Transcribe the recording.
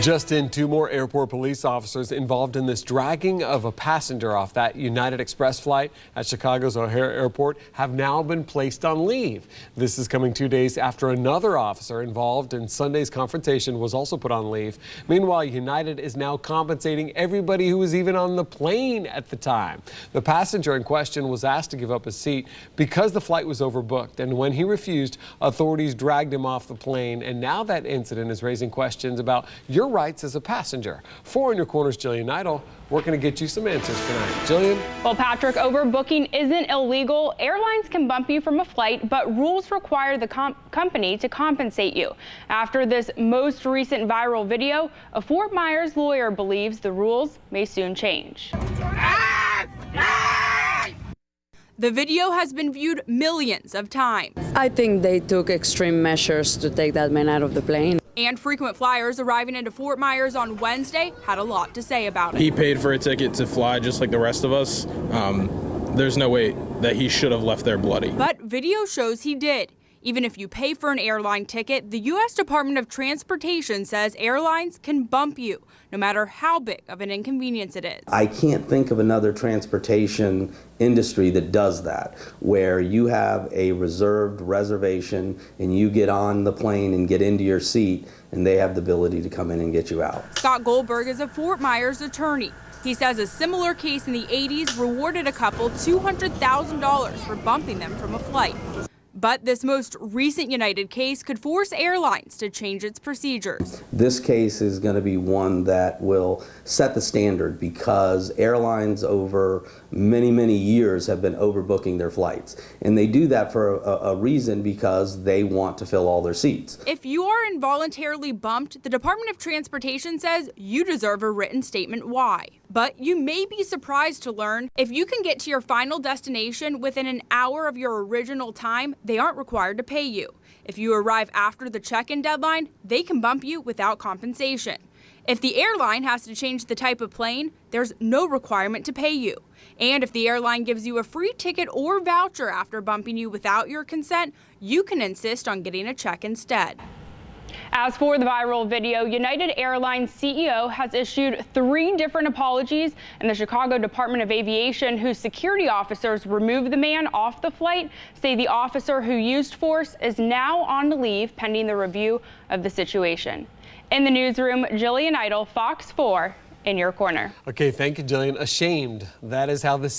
Just in, 2 more airport police officers involved in this dragging of a passenger off that United Express flight at Chicago's O'Hare Airport have now been placed on leave. This is coming 2 days after another officer involved in Sunday's confrontation was also put on leave. Meanwhile, United is now compensating everybody who was even on the plane at the time. The passenger in question was asked to give up his seat because the flight was overbooked, and when he refused, authorities dragged him off the plane, and now that incident is raising questions about your rights as a passenger. 4 in your corners, Jillian Idle, working to get you some answers tonight. Jillian? Well, Patrick, overbooking isn't illegal. Airlines can bump you from a flight, but rules require the company to compensate you. After this most recent viral video, a Fort Myers lawyer believes the rules may soon change. The video has been viewed millions of times. I think they took extreme measures to take that man out of the plane. And frequent flyers arriving into Fort Myers on Wednesday had a lot to say about it. He paid for a ticket to fly just like the rest of us. There's no way that he should have left there bloody. But video shows he did. Even if you pay for an airline ticket, the U.S. Department of Transportation says airlines can bump you, no matter how big of an inconvenience it is. I can't think of another transportation industry that does that, where you have a reserved reservation and you get on the plane and get into your seat, and they have the ability to come in and get you out. Scott Goldberg is a Fort Myers attorney. He says a similar case in the 80s rewarded a couple $200,000 for bumping them from a flight. But this most recent United case could force airlines to change its procedures. This case is going to be one that will set the standard because airlines over many, many years have been overbooking their flights. And they do that for a reason, because they want to fill all their seats. If you are involuntarily bumped, the Department of Transportation says you deserve a written statement why. But you may be surprised to learn if you can get to your final destination within an hour of your original time, they aren't required to pay you. If you arrive after the check-in deadline, they can bump you without compensation. If the airline has to change the type of plane, there's no requirement to pay you. And if the airline gives you a free ticket or voucher after bumping you without your consent, you can insist on getting a check instead. As for the viral video, United Airlines CEO has issued 3 different apologies, and the Chicago Department of Aviation, whose security officers removed the man off the flight, say the officer who used force is now on leave pending the review of the situation. In the newsroom, Jillian Idle, Fox 4, in your corner. Okay, thank you, Jillian. Ashamed. That is how this